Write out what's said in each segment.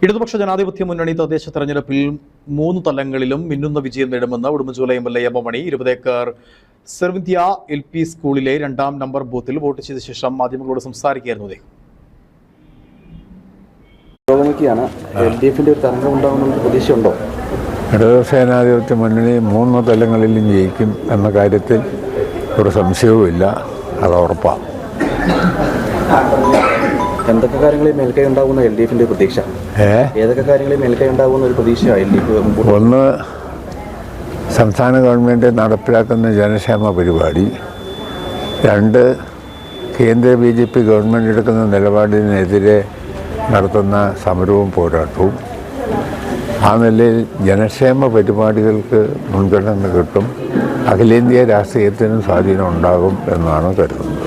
ഇടതുപക്ഷ ജനാധിപത്യ മുന്നണി തദ്ദേശ തെരഞ്ഞെടുപ്പിൽ 3 തലങ്ങളിലും മിന്നുന്ന വിജയം നേടുമെന്ന് ഉടുമ്പൻചോല എം.എൽ.എ. എം മണി 20 ഏക്കർ സെർവിന്ത്യ LP സ്കൂളിലെ 2ാം നമ്പർ ബൂത്തിൽ വോട്ട് ചെയ്ത ശേഷം മാധ്യമങ്ങളോട് സംസാരിക്കുകയായിരുന്നു അദ്ദേഹം. ഇടതുപക്ഷ ജനാധിപത്യ മുന്നണി 3 തലങ്ങളിലും ജയിക്കും എന്ന കാര്യത്തിൽ ഒരു സംശയവുമില്ല, അത് ഉറപ്പാണ്. എന്തൊക്കെ കാര്യങ്ങളിൽ മേൽക്കൈ ഉണ്ടാകുന്ന LDFിന്റെ പ്രതീക്ഷ? ഏതൊക്കെ കാര്യങ്ങളിൽ മേൽക്കൈ ഉണ്ടാകുന്ന ഒരു പ്രതീക്ഷയാണ് LDF? ഒന്ന്, സംസ്ഥാന ഗവൺമെൻറ് നടപ്പിലാക്കുന്ന ജനക്ഷേമ പരിപാടി. 2, കേന്ദ്ര BJP ഗവൺമെൻറ് എടുക്കുന്ന നിലപാടിനെതിരെ നടത്തുന്ന സമരവും പോരാട്ടവും. ആ നിലയിൽ ജനക്ഷേമ പരിപാടികൾക്ക് മുൻഗണന കിട്ടും, അഖിലേന്ത്യാ രാഷ്ട്രീയത്തിനും സ്വാധീനം ഉണ്ടാകും എന്നാണ് കരുതുന്നത്.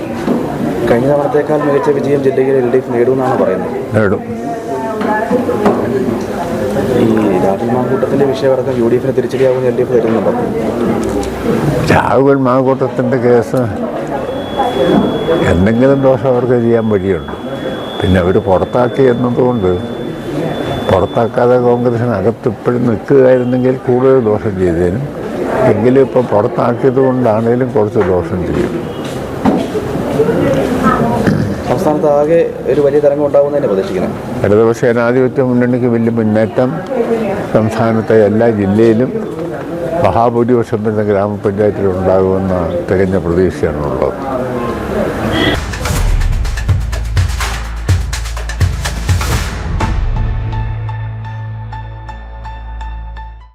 കഴിഞ്ഞ തവണത്തേക്കാൾ മികച്ച വിജയം ജില്ലയിൽ LDF നേടുമെന്നാണ് പറയുന്നത്. നേടും. ഈ രാഹുൽ മാങ്കൂട്ടത്തിൻ്റെ വിഷയമടക്കം UDFിന് തിരിച്ചടിയാകുന്ന LDF വരുന്നുണ്ടോ? രാഹുൽ മാങ്കൂട്ടത്തിൻ്റെ കേസ് എന്തെങ്കിലും ദോഷം അവർക്ക് ചെയ്യാൻ വഴിയുണ്ട്. പിന്നെ അവർ പുറത്താക്കി എന്നതുകൊണ്ട് പുറത്താക്കാതെ കോൺഗ്രസിനകത്ത് ഇപ്പോഴും നിൽക്കുകയായിരുന്നെങ്കിൽ കൂടുതൽ ദോഷം ചെയ്തേനും. എങ്കിലും ഇപ്പോൾ പുറത്താക്കിയത് കൊണ്ടാണേലും കുറച്ച് ദോഷം ചെയ്യും. സംസ്ഥാനത്ത് ആകെ ഒരു വലിയ തരംഗം ഉണ്ടാകുന്നതിനെ പ്രതീക്ഷിക്കണം. ഇടതുപക്ഷ ജനാധിപത്യ മുന്നണിക്ക് വലിയ മുന്നേറ്റം സംസ്ഥാനത്തെ എല്ലാ ജില്ലയിലും മഹാഭൂരിപക്ഷം വരുന്ന ഗ്രാമപഞ്ചായത്തിലുണ്ടാകുമെന്ന തികഞ്ഞ പ്രതീക്ഷയാണുള്ളത്.